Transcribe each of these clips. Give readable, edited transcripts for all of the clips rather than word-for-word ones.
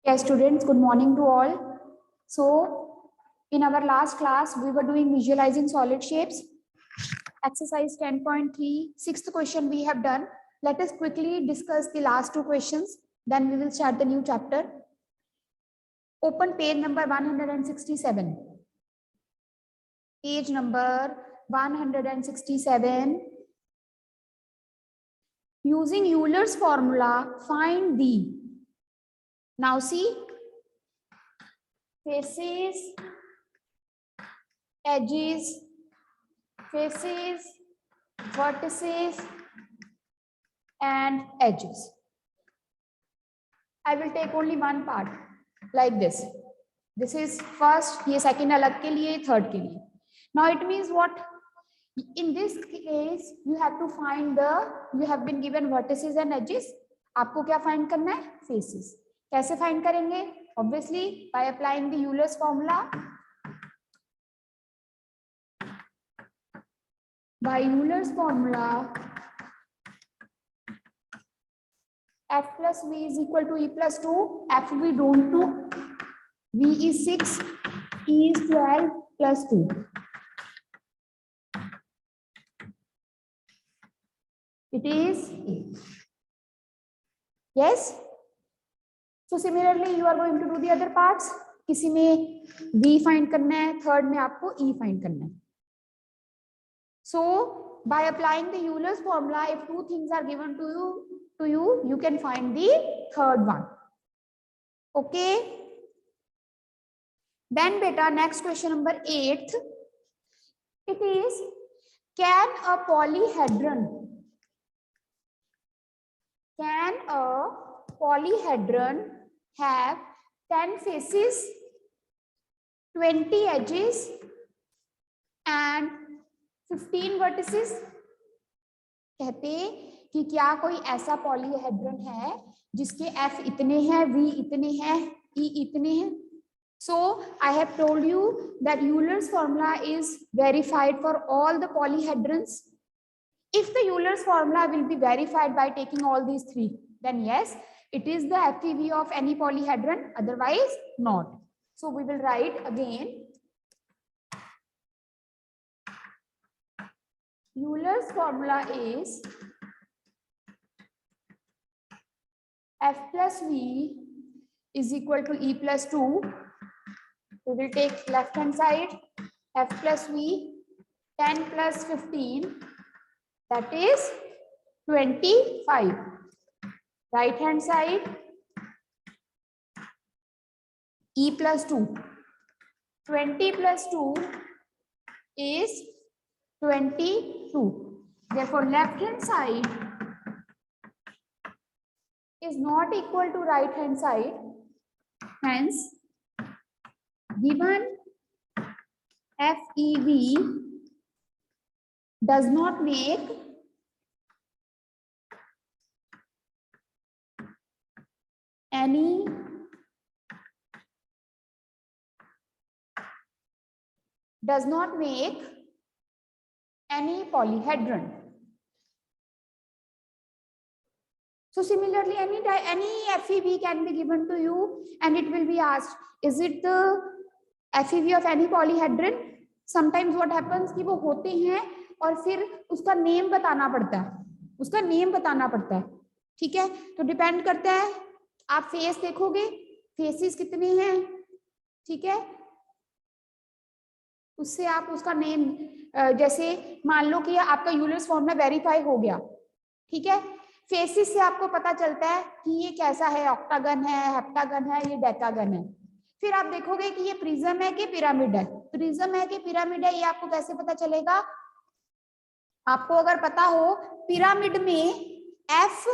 Yes, students, good morning to all. So, in our last class, we were doing visualizing solid shapes. Exercise 10.3, sixth question we have done. Let us quickly discuss the last two questions. Then we will start the new chapter. Open page number 167. Page number 167. Using Euler's formula, find the. Now see, faces, edges, faces, vertices and edges. I will take only one part like this. This is first, ये second अलग के लिए, third के लिए. Now it means what? In this case, you have to find you have been given vertices and edges. आपको क्या find करना है? Faces. कैसे find करेंगे? Obviously by applying the Euler's formula. By Euler's formula, f plus v is equal to e plus 2. F we don't know. V is 6, e is 12 plus 2. It is 8. Yes? So similarly, you are going to do the other parts. किसी में v find करना है, third में आपको e find करना है. So by applying the Euler's formula, if two things are given to you, you can find the third one. Okay. Then beta, next question number 8. It is, can a polyhedron have 10 faces, 20 edges and 15 vertices? कहते कि क्या कोई ऐसा polyhedron है जिसके f इतने हैं, v इतने हैं, e इतने हैं? So I have told you that Euler's formula is verified for all the polyhedrons. If the Euler's formula will be verified by taking all these three, then yes, it is the FEV of any polyhedron, otherwise not. So we will write again. Euler's formula is f plus v is equal to e plus 2. We will take left hand side, f plus v, 10 plus 15, that is 25. Right hand side, e plus 2. 20 plus 2 is 22. Therefore, left hand side is not equal to right hand side. Hence, given FEV does not make any polyhedron. So similarly, any FEV can be given to you and it will be asked, is it the FEV of any polyhedron? Sometimes what happens कि वो होते हैं और फिर उसका name बताना पड़ता है, ठीक है? तो डिपेंड करता है, आप फेस देखोगे, फेसेस कितने हैं, ठीक है? उससे आप उसका नेम, जैसे मान लो कि आपका यूलर्स फॉर्मूला वेरीफाई हो गया, ठीक है? फेसिस से आपको पता चलता है कि ये कैसा है, ऑक्टागन है, हेप्टागन है, ये डेकागन है. फिर आप देखोगे कि ये प्रिज्म है कि पिरामिड है. प्रिज्म है कि पिरामिड है, ये आपको कैसे पता चलेगा? आपको अगर पता हो पिरामिड में F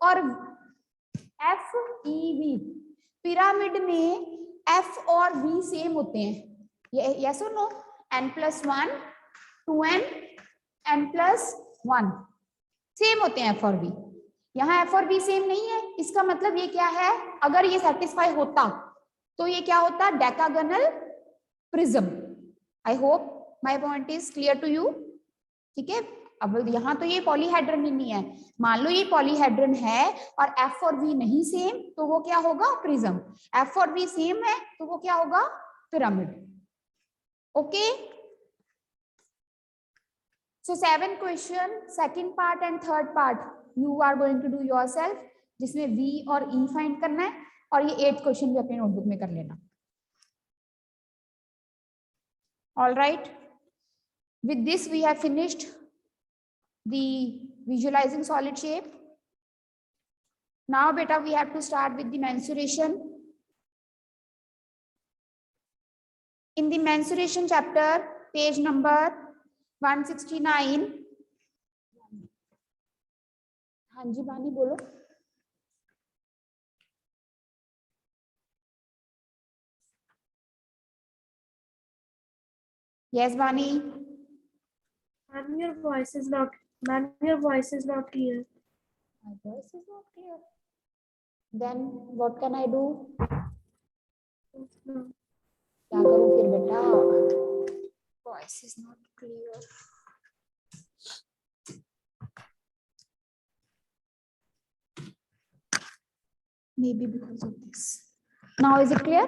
और FEV, पिरामिड में F और V सेम होते हैं, ये यस और no? n+1, 2n, n+1 same होते हैं F और V. यहाँ F और V सेम नहीं है, इसका मतलब ये क्या है? अगर ये सेटिस्फाई होता तो ये क्या होता? Decagonal prism. I hope my point is clear to you. ठीक है, अब यहाँ तो ये पॉलीहेड्रन ही नहीं है, मान लो ये पॉलीहेड्रन है और एफ और वी नहीं सेम, तो वो क्या होगा? प्रिज्म। एफ और वी सेम है तो वो क्या होगा? Pyramid. Okay, so 7 question, second part and third part you are going to do yourself, जिसमें V और E फाइंड करना है, और ये 8th क्वेश्चन भी अपने नोटबुक में कर लेना। All right, with this we have finished the visualizing solid shape. Now beta we have to start with the mensuration. In the mensuration chapter, page number 169. हाँ जी बानी बोलो। Yes, Bani. Ma'am, your voice is not. Ma'am, your voice is not clear. My voice is not clear. Then what can I do? क्या करूं फिर बेटा? Voice is not clear. Maybe because of this. Now is it clear?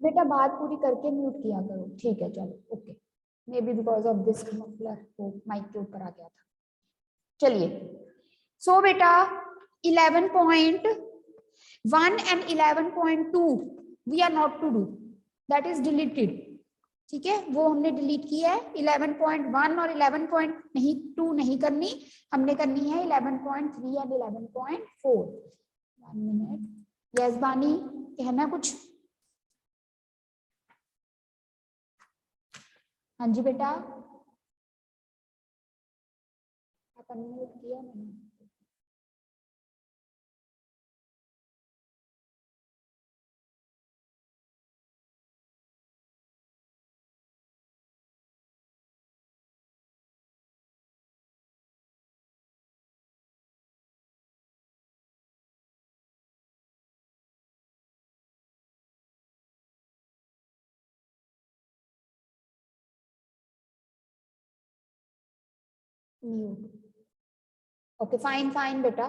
बेटा बात पूरी करके mute किया करो, ठीक है चलो okay. May be because of this muffler वो माइक के ऊपर आ गया था। चलिए, सो बेटा 11.1 and 11.2 we are not to do, that is deleted. ठीक है, वो हमने डिलीट किया है। 11.1 और 11.2 नहीं करनी, हमने करनी है 11.3 एंड 11.4। 1 मिनट। यस बानी, कहना कुछ? हाँ जी बेटा, अनम्यूट किया मैंने। Okay, fine beta.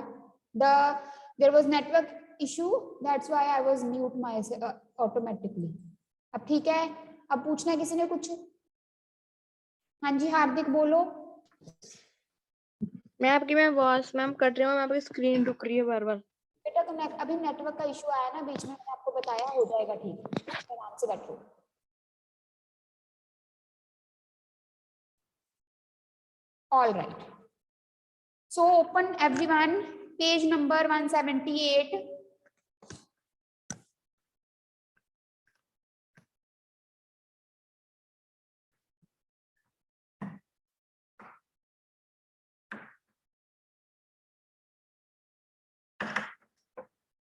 There was network issue, that's why I was mute myself automatically. अब ठीक है, अब पूछना है किसी ने कुछ? हाँ जी हार्दिक बोलो। मैं आपकी वॉइस मैम कट रही हूँ, मैं आपकी स्क्रीन रुक रही है बार बार। बेटा तो अभी नेटवर्क का इशू आया ना बीच में, मैंने आपको बताया, हो जाएगा ठीक, आराम से बैठो। All right. So open everyone, page number 178.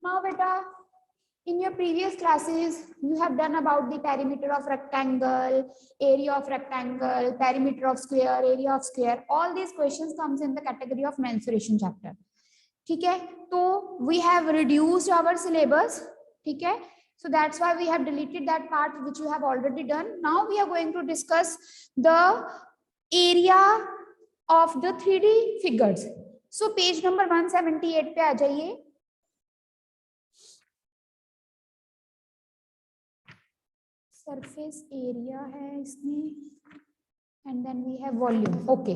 Now beta, in your previous classes, you have done about the perimeter of rectangle, area of rectangle, perimeter of square, area of square. All these questions comes in the category of mensuration chapter. ठीक है, तो we have reduced our syllabus. ठीक है, so that's why we have deleted that part which you have already done. Now we are going to discuss the area of the 3D figures. So page number 178 पे आ जाइए। Surface area है इसमें, and then we have volume. Okay,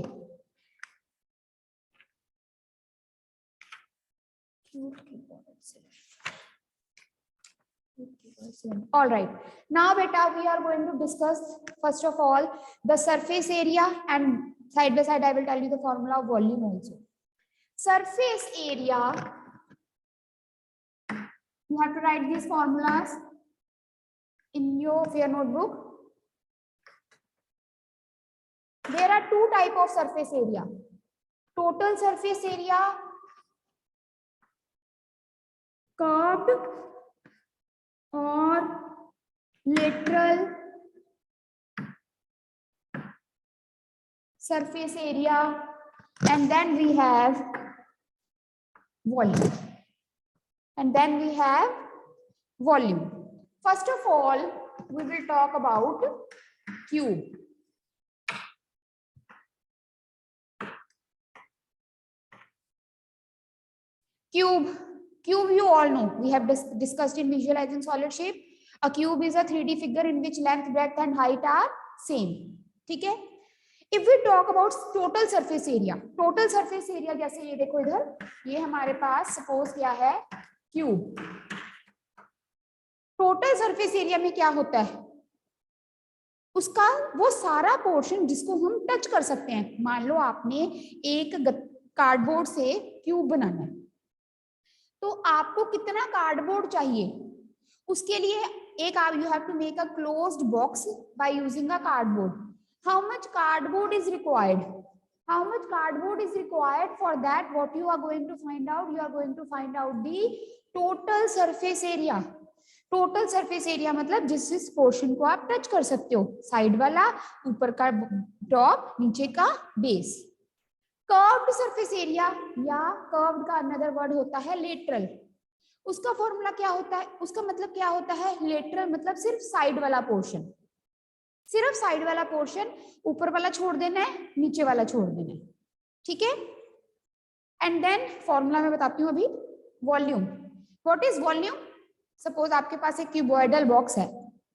all right, now beta we are going to discuss first of all the surface area, and side by side I will tell you the formula of volume also. Surface area, you have to write these formulas in your notebook. There are two type of surface area: total surface area, curved, or lateral surface area, and then we have volume, and then we have volume. First of all, we will talk about cube. Cube. Cube you all know. We have discussed in visualizing solid shape. A cube is a 3D figure in which length, breadth and height are same. ठीक है. If we talk about total surface area, total surface area जैसे ये देखो इधर, ये हमारे पास suppose क्या है, क्यूब. टोटल सरफेस एरिया में क्या होता है, उसका वो सारा पोर्शन जिसको हम टच कर सकते हैं. मान लो आपने एक कार्डबोर्ड से क्यूब बनाना है, तो आपको कितना कार्डबोर्ड चाहिए, उसके लिए एक you have to make a closed box by using a cardboard. How much cardboard is required, how much cardboard is required for that, what you are going to find out, you are going to find out the total surface area. Total surface area मतलब जिस portion को आप touch कर सकते हो, side वाला, ऊपर का टॉप, नीचे का बेस. कर्व्ड सरफेस एरिया या कर्व्ड का अनदर वर्ड होता है लेटरल. उसका फॉर्मूला क्या होता है, उसका मतलब क्या होता है, लेटरल मतलब सिर्फ साइड वाला पोर्शन, सिर्फ साइड वाला पोर्शन, ऊपर वाला छोड़ देना है, नीचे वाला छोड़ देना है. ठीक है. एंड देन फॉर्मूला मैं बताती हूँ अभी. Volume. What is volume? Suppose आपके पास एक क्यूबॉइडल बॉक्स है,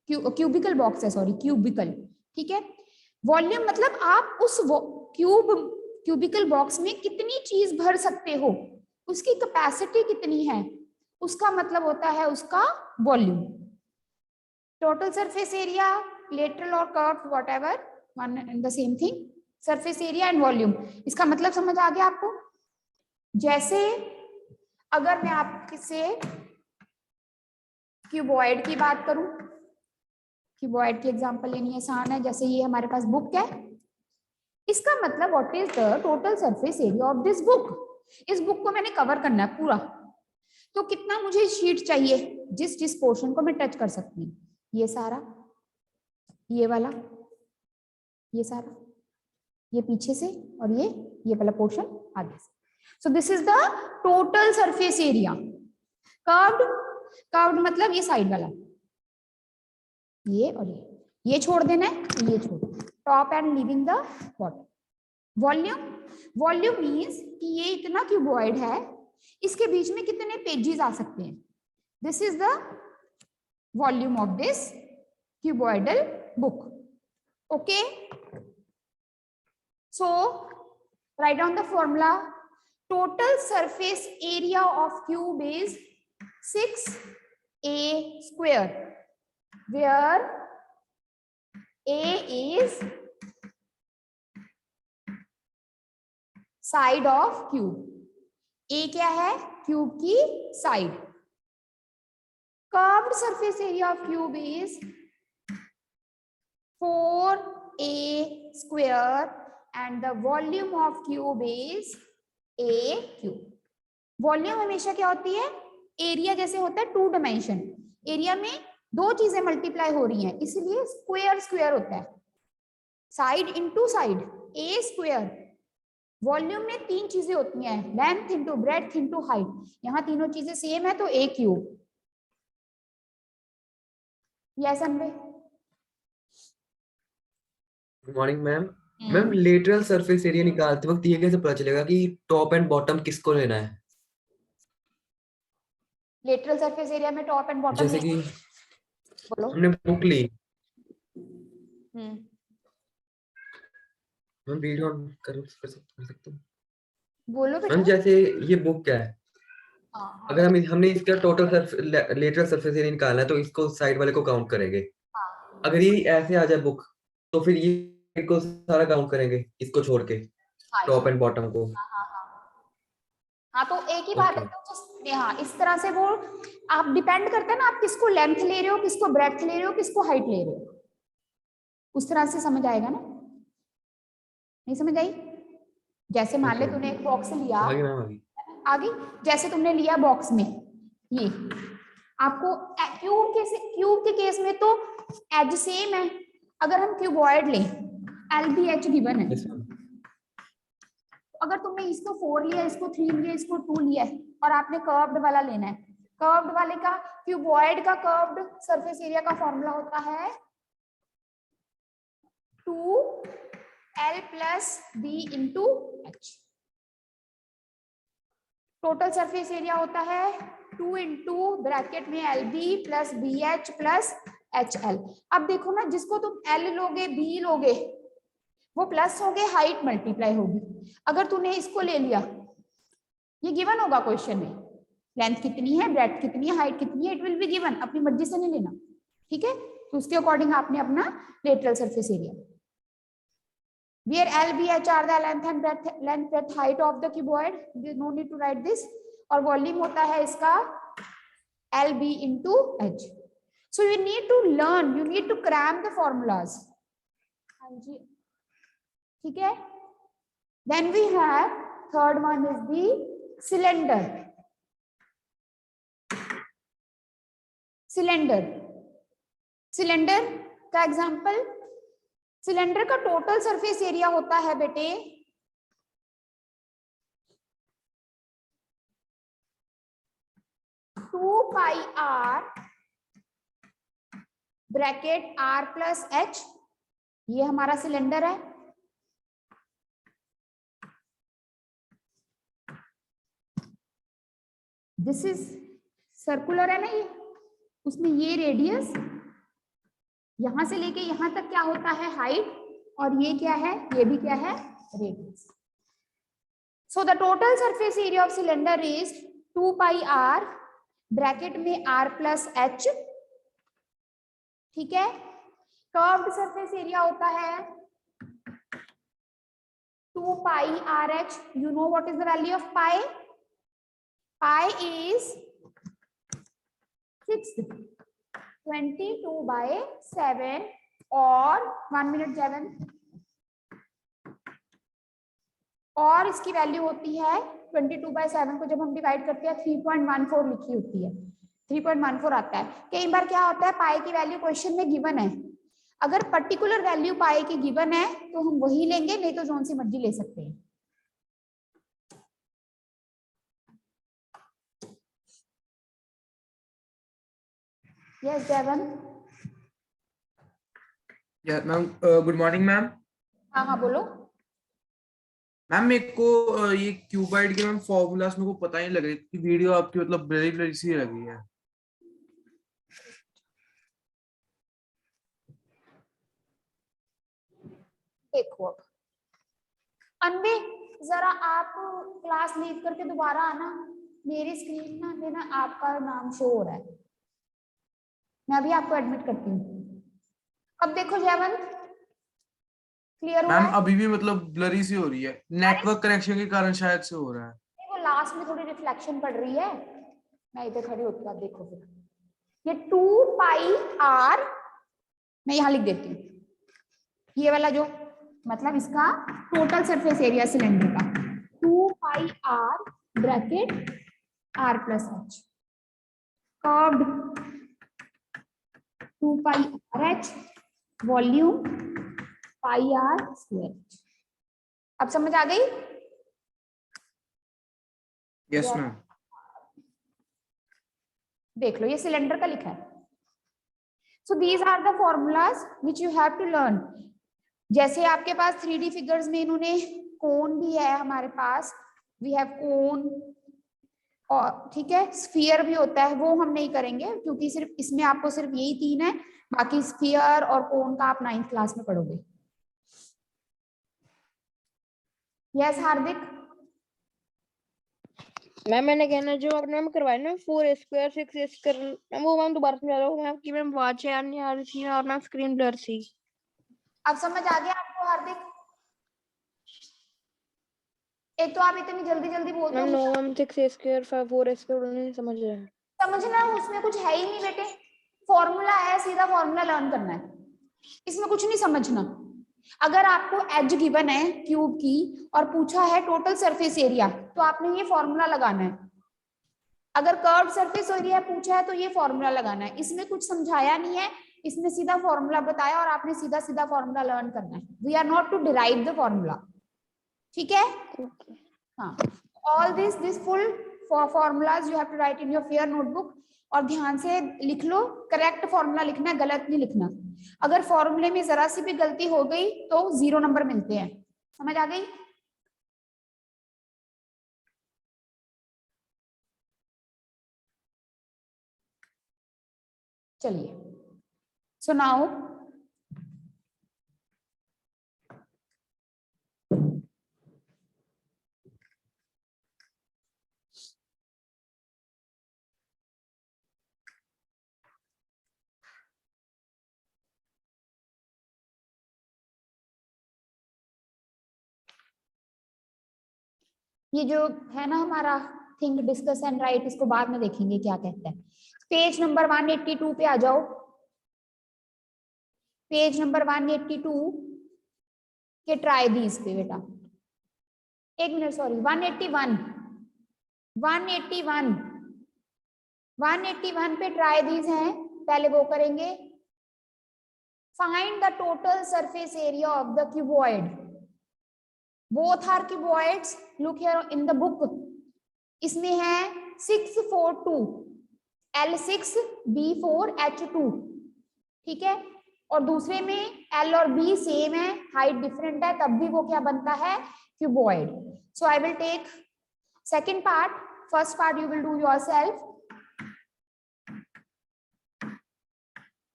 क्यूबिकल बॉक्स है, सॉरी क्यूबिकल. ठीक है. वॉल्यूम मतलब आप उस क्यूबिकल बॉक्स में कितनी चीज भर सकते हो, उसकी कैपेसिटी कितनी है, उसका मतलब होता है उसका volume. Total surface area, lateral और curved whatever, one and the same thing. Surface area and volume, इसका मतलब समझ आ गया आपको. जैसे अगर मैं आपसे क्यूबॉइड की बात करूं, क्यूबॉइड की एग्जांपल लेनी आसान है. जैसे ये हमारे पास बुक है, इसका मतलब what is the total surface area of this book. इस बुक को मैंने कवर करना है पूरा, तो कितना मुझे शीट चाहिए, जिस जिस पोर्शन को मैं टच कर सकती हूँ, ये सारा, ये वाला, ये सारा, ये पीछे से, और ये वाला पोर्शन आगे से. So this is the total surface area. Curved, curved मतलब ये साइड वाला, ये और ये छोड़ देना है, ये छोड़, top and leaving the bottom. Volume, volume means कि ये इतना क्यूबॉइड है, इसके बीच में कितने पेजेस आ सकते हैं. This is the volume of this cuboidal book. Okay. So write down the formula. Total surface area of cube is 6a square, where a is side of cube. A क्या है, cube की side. Curved surface area of cube is 4a square and the volume of cube is a cube. Volume हमेशा क्या होती है, area जैसे होता है 2 डायमेंशन, एरिया में दो चीजें मल्टीप्लाई हो रही हैं, इसलिए स्क्वायर स्क्वायर होता है, side into side, a square. Volume में 3 चीजें होती हैं, length into breadth into height. यहाँ तीनों चीजें सेम है तो a cube. Yes anyway. Good morning ma'am. Ma'am lateral surface area निकालते वक्त ये कैसे पता चलेगा कि टॉप एंड बॉटम किसको लेना है? लेटरल सरफेस एरिया में टॉप एंड बॉटम जैसे कि बोलो. हमने बुक ली, हम वीडियो ऑन कर सकते हैं बोलो बेटा. मैम. जैसे ये बुक क्या है, हाँ, अगर हमने इसका टोटल लेटरल सरफेस एरिया निकालना है तो इसको साइड वाले को काउंट करेंगे. अगर ये ऐसे आ जाए बुक, तो फिर ये को सारा काउंट करेंगे, इसको छोड़ के, टॉप एंड बॉटम को. हाँ तो एक ही बात है. तो हाँ, इस तरह से वो आप डिपेंड करते हैं ना, आप किसको लेंथ ले रहे हो, किसको ब्रेड्थ ले रहे हो, किसको हाइट ले रहे हो, उस तरह से समझ आएगा ना. नहीं समझ आई? जैसे मान ले तूने एक बॉक्स लिया, आगे जैसे तुमने लिया बॉक्स में, ये आपको क्यूब के केस में तो एज सेम है. अगर हम क्यूबॉइड लें, LBH गिवन है, अगर तुमने इसको 4 लिया, इसको 3 लिया, इसको 2 लिया है, और आपने कर्व्ड वाला लेना है, कर्व्ड वाले का, क्यूबॉइड का कर्व्ड सरफेस एरिया का फॉर्मूला होता है 2L + B × H. Total surface area होता है 2 इंटू ब्रैकेट में LB plus BH plus HL। अब देखो ना, जिसको तुम L लोगे B लोगे वो प्लस हो गए, हाइट मल्टीप्लाई होगी। अगर तूने इसको ले लिया, ये गिवन होगा क्वेश्चन में, लेंथ कितनी है, ब्रेड्थ कितनी है, हाइट कितनी है, इट विल बी गिवन, अपनी मर्जी से नहीं लेना, ठीक है। तो उसके अकॉर्डिंग आपने अपना lateral surface area, where L, B, H are the length, breadth, height of the cuboid, there no need to write this, और वॉल्यूम होता है इसका LB into H। So you need to learn, you need to cram the formulas। हाँ जी, ठीक है। Then we have third one is the cylinder। Cylinder, cylinder का example, cylinder का total surface area होता है बेटे 2 pi r bracket r plus h, ये हमारा सिलेंडर है। दिस इज सर्कुलर है ना ये, उसमें ये रेडियस यहां से लेके यहां तक क्या होता है हाइट, और ये क्या है, ये भी क्या है, radius. So the total surface area of cylinder is 2 pi r bracket में r प्लस h, ठीक है। कर्व्ड सरफेस एरिया होता है 2 pi RH। You know what is the value of pi? Pi is 622/7 और 1 मिनट 7, और इसकी value होती है 22/7 को जब हम डिवाइड करते हैं 3.14 लिखी होती है, 3.14 आता है। कई बार क्या होता है, पाई की वैल्यू क्वेश्चन में गिवन है, अगर पर्टिकुलर वैल्यू पाई की गिवन है तो हम वही लेंगे, नहीं तो जोन सी मर्जी ले सकते हैं। Yes Devan. Ma'am good morning ma'am. हाँ हाँ बोलो। मैम मेरे को ये क्यूबाइड के मैम फॉर्मूलास मेरे को पता नहीं लग रही, वीडियो आपकी मतलब ब्लरी ब्लरी सी लगी है। देखो अब अनवे, जरा आप क्लास लीव करके दोबारा आना, मेरी स्क्रीन ना देना, आपका नाम शो हो रहा है, मैं अभी आपको एडमिट करती हूँ। अब देखो जयवंत, क्लियर हुआ मैम है? अभी भी मतलब ब्लरी सी हो रही है, नेटवर्क कनेक्शन के कारण शायद से हो रहा है। वो लास्ट में थोड़ी रिफ्लेक्शन पड़ रही है, मैं इधर खड़ी होती हूँ, आप देखो फिर। ये 2 पाई r, मैं यहाँ लिख देती हूँ, ये वाला जो मतलब इसका टोटल सरफेस एरिया सिलेंडर का 2 pi r bracket r plus h, curved 2 pi RH, volume pi r square. अब समझ आ गई? Yes ma'am. देख लो, ये सिलेंडर का लिखा है। So these are the formulas which you have to learn. जैसे आपके पास 3D फिगर्स में इन्होंने कोन भी है हमारे पास, वी हैव कोन, और ठीक है स्फीयर भी होता है, वो हम नहीं करेंगे क्योंकि सिर्फ इसमें आपको सिर्फ यही 3 है, बाकी स्फीयर और कोन का आप 9th क्लास में पढ़ोगे। यस हार्दिक। मैम मैंने कहना जो आपने मैम करवाया ना 4a² 6a², मैम वो मैम दोबारा समझा दो मैम कि मैम आवाज नहीं आ रही थी और मैम स्क्रीन ब्लर थी। अब समझ आ गया आपको हार्दिक? एक तो आप इतनी जल्दी जल्दी बोलते मैम नो हो, मैम 6a² 4a² नहीं समझ रहा है। समझना उसमें कुछ है ही नहीं बेटे, फॉर्मूला है, सीधा फॉर्मूला लर्न करना है, इसमें कुछ नहीं समझना। अगर आपको एज गिवन है क्यूब की और पूछा है टोटल सरफेस एरिया, तो आपने ये फॉर्मूला लगाना है। अगर कर्व सरफेस एरिया पूछा है तो ये फॉर्मूला लगाना है, इसमें कुछ समझाया नहीं है, इसमें सीधा फॉर्मूला बताया और आपने सीधा सीधा फॉर्मूला लर्न करना है। We are not to derive the formula, ठीक है? हाँ, all this full formulas you have to write in your fair notebook, और ध्यान से लिख लो, करेक्ट फॉर्मूला लिखना है, गलत नहीं लिखना। अगर फॉर्मूले में जरा सी भी गलती हो गई तो 0 नंबर मिलते हैं। समझ आ गई? चलिए, सो नाउ ये जो है ना हमारा थिंक डिस्कस एंड राइट, इसको बाद में देखेंगे क्या कहता है। पेज नंबर 182 पे आ जाओ। पेज नंबर 182 के ट्राई दीज पे बेटा, एक मिनट सॉरी, 181 पे ट्राई दीज हैं। पहले वो करेंगे, find the total surface area of the cuboid. Both are cuboids, look here in the book. इसमें है 642 L6 B4 H2, ठीक है, और दूसरे में L और B सेम है, हाइट डिफरेंट है, तब भी वो क्या बनता है, cuboid. So I will take second part, first part you will do yourself.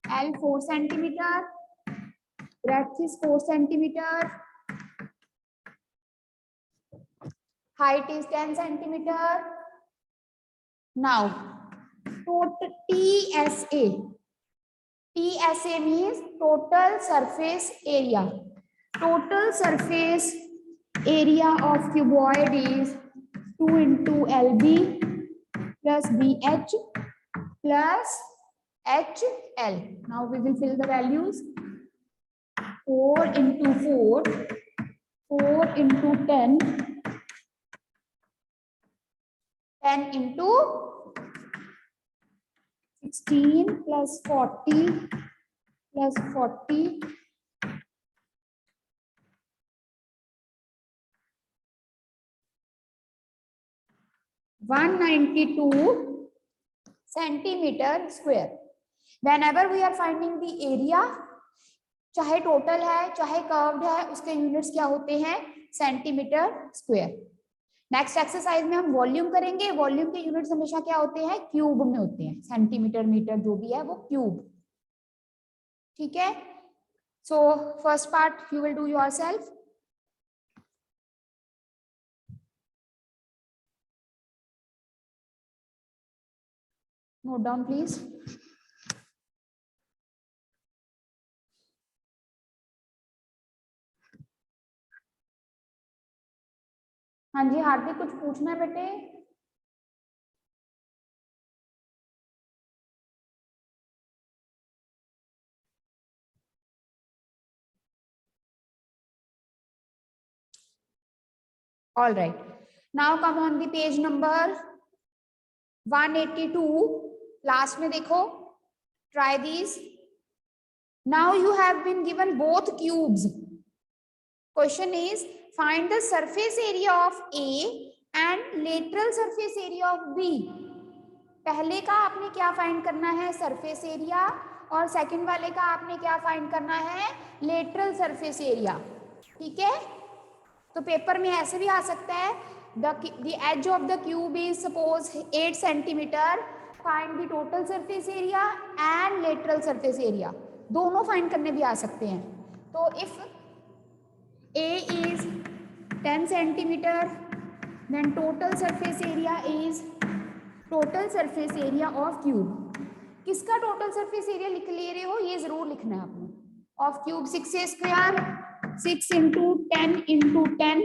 L 4 centimetre, breadth is 4 centimeter, height is 10 centimeter. Now total TSA means total surface area. Total surface area of cuboid is 2 into LB plus BH plus HL. Now we will fill the values. 4 into 4, 4 into 10, 10 into 16 plus 40 plus 40, 192 centimeter square. Whenever we are finding the area, चाहे total है चाहे curved है, उसके units क्या होते हैं, centimetre square. Next exercise में हम वॉल्यूम करेंगे। वॉल्यूम के यूनिट्स हमेशा क्या होते हैं, क्यूब में होते हैं, सेंटीमीटर मीटर जो भी है वो क्यूब, ठीक है। So first part you will do yourself. Note down please. हाँ जी हार्दिक, कुछ पूछना है बेटे? All right, now come on the page number 182. Last में देखो, try these. Now you have been given both cubes. Question is find the surface area of A and lateral surface area of B. पहले का आपने क्या find करना है, surface area, और second वाले का आपने क्या फाइंड करना है, लेटरल सरफेस एरिया, ठीक है। तो पेपर में ऐसे भी आ सकता है, the edge of the cube is suppose 8 centimeter, find the total surface area and lateral surface area, दोनों फाइंड करने भी आ सकते हैं। तो if A is 10 centimeter, then total surface area is total surface area of cube. किसका total surface area लिख ले रहे हो, ये जरूर लिखना है आपने। Of cube 6a square, 6 into 10 into 10,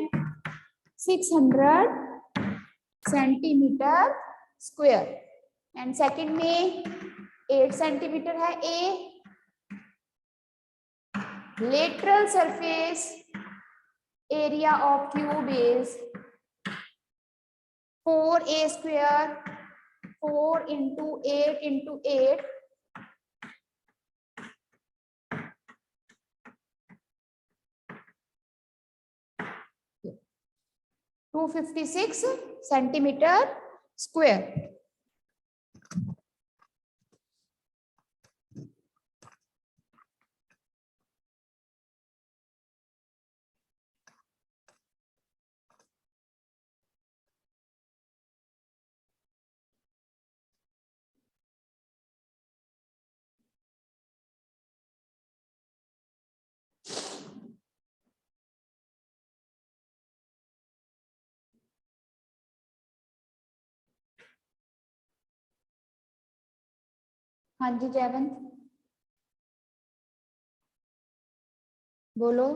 600 centimetre square. And second में 8 सेंटीमीटर है A। Lateral surface area of cube is 4a square, 4 into 8 into 8, 256 centimeter square. हाँ जी जयवंत बोलो।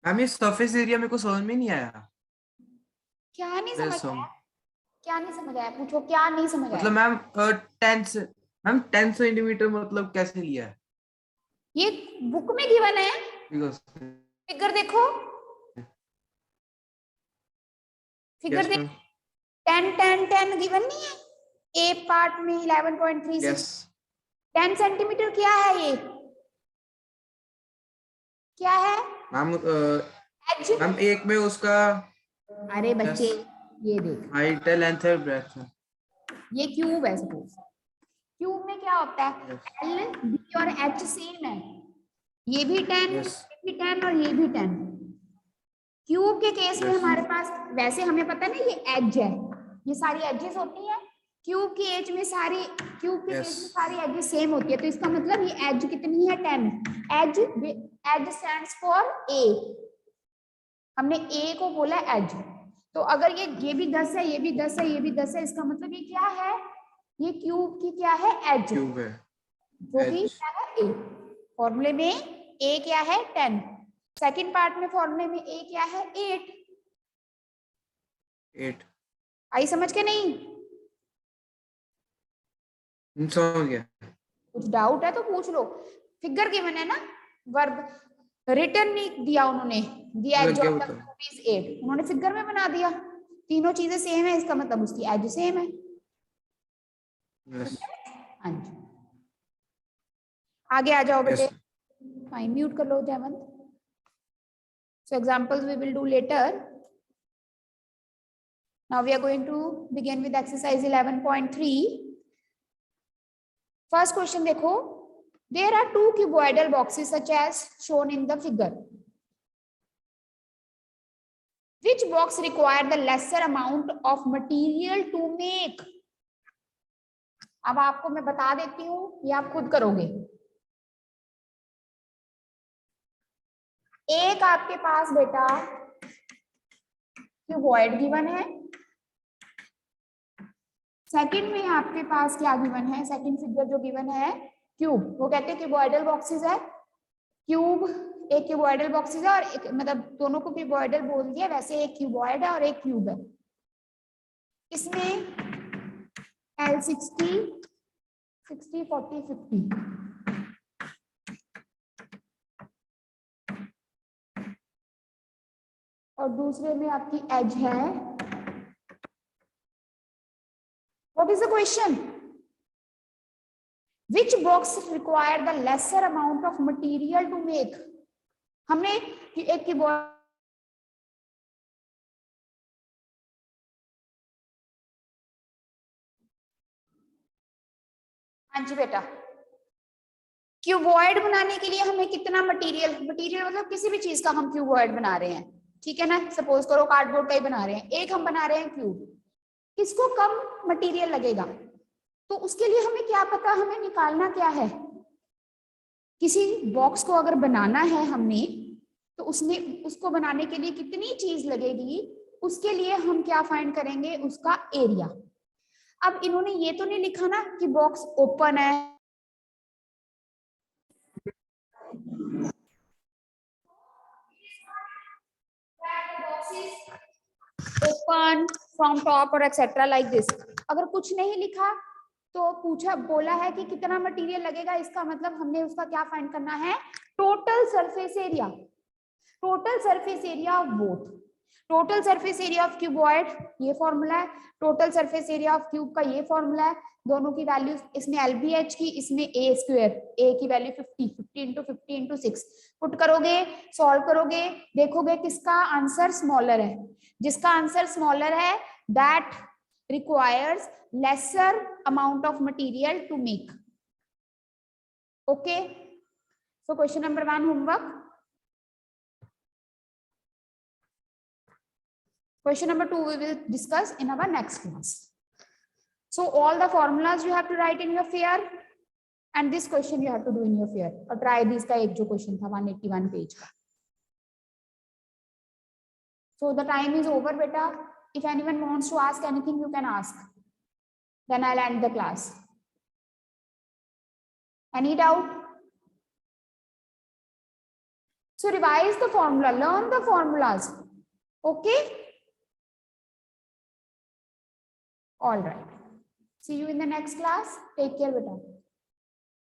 मैम ये सरफेस एरिया मेरे को समझ में नहीं आया। क्या नहीं There's समझ some- आया? क्या नहीं समझ आया? पूछो क्या नहीं समझ मतलब आया? मैम 10 सेंटीमीटर मतलब कैसे लिया है? ये बुक में गिवन है, Because- फिगर देखो, फिगर Yes, देखो, ma'am. 10 10 10 गिवन नहीं है? ए पार्ट में 11.36 Yes. 10 सेंटीमीटर क्या है ये? क्या है? Ma'am as. मैम एक में उसका अरे बच्चे Yes. ये देख, हाइट है, लेंथ है, ब्रेड्थ है। ये क्यूब है सपोज, क्यूब में क्या होता है? Yes. एल बी और एच सेम है, ये भी 10 Yes. ये भी 10 और ये भी 10। क्यूब के केस में Yes. हमारे पास वैसे हमें पता है ना ये एज है, ये सारी एजेस होती हैं क्यूब की एज में, सारी क्यूब के Yes. केस में सारी एजेस सेम होती है, तो इसका मतलब ये एज कितनी है? 10। Edge edge stands for A, हमने ए को बोला एज, तो अगर ये भी 10 है, ये भी 10 है, ये भी 10 है, इसका मतलब ये क्या है? ये क्यूब की क्या है? एज, क्यूब है। जो कि Edge. क्या है? ए। फॉर्मूले में ए क्या है? 10। सेकंड पार्ट में फॉर्मूले में ए क्या है? 8। 8 आई समझ के नहीं? समझ गया। कुछ डाउट है तो पूछ लो। फिगर गिवन है ना, वर्ब रिटर्न नहीं दिया उन्होंने, दिया लग एज गया ऑफ वो द तो। क्यूब इज 8, उन्होंने फिगर में बना दिया, तीनों चीजें सेम है, इसका मतलब उसकी एज सेम है। Yes. हाँ जी, आगे आ जाओ बेटे। Yes. फाइन, म्यूट कर लो जयवंत। So examples we will do later. Now we are going to begin with exercise 11.3. First question देखो, there are two cuboidal boxes such as shown in the figure. Which box require the lesser amount of material to make? अब आपको मैं बता देती हूँ, ये आप खुद करोगे। एक आपके पास बेटा क्यूबॉइड गिवन है, सेकंड में आपके पास क्या गिवन है? सेकंड फिगर जो गिवन है क्यूब, वो कहते हैं क्यूबॉइडल बॉक्सेस है। क्यूब एक क्यूबॉइडल बॉक्सेस है, और एक मतलब दोनों को क्यूबॉइडल बोल दिया, वैसे एक क्यूबॉइड है और एक क्यूब है। इसमें L60 60 40 50 और दूसरे में आपकी एज है। What is the question? Which box require the lesser amount of material to make? हमने एक कीबोर्ड, हाँ जी बेटा, क्यूबॉइड बनाने के लिए हमें कितना मटेरियल, मटेरियल मतलब किसी भी चीज का हम क्यूबॉइड बना रहे हैं, ठीक है ना, सपोज करो कार्डबोर्ड का ही बना रहे हैं, एक हम बना रहे हैं क्यूब, किसको कम मटेरियल लगेगा, तो उसके लिए हमें क्या पता, हमें निकालना क्या है? किसी बॉक्स को अगर बनाना है हमने, तो उसको बनाने के लिए कितनी चीज लगेगी, उसके लिए हम क्या फाइंड करेंगे? उसका एरिया। अब इन्होंने ये तो नहीं लिखा ना कि बॉक्स ओपन है, ओपन फ्रॉम टॉप और एक्सेट्रा लाइक दिस। अगर कुछ नहीं लिखा तो पूछा बोला है कि कितना मटेरियल लगेगा, इसका मतलब हमने उसका क्या फाइंड करना है? Total surface area, total surface area of both. Total surface area of cuboid ये फॉर्मूला है, total surface area of cube का ये फॉर्मूला है, दोनों की वैल्यू, इसमें LBH की, इसमें ए स्क्वायर, ए की वैल्यू 50 50 इंटू 50 इंटू 6 पुट करोगे, सॉल्व करोगे, देखोगे किसका आंसर स्मॉलर है। जिसका आंसर स्मॉलर है that requires lesser amount of material to make. Okay, so question number 1 homework. Question number 2 we will discuss in our next class. So all the formulas you have to write in your fair, and this question you have to do in your fair. और try this का एक जो question था 181 page का. So the time is over, beta. If anyone wants to ask anything, you can ask. Then I'll end the class. Any doubt? So revise the formula, learn the formulas. Okay? All right. See you in the next class. Take care, beta.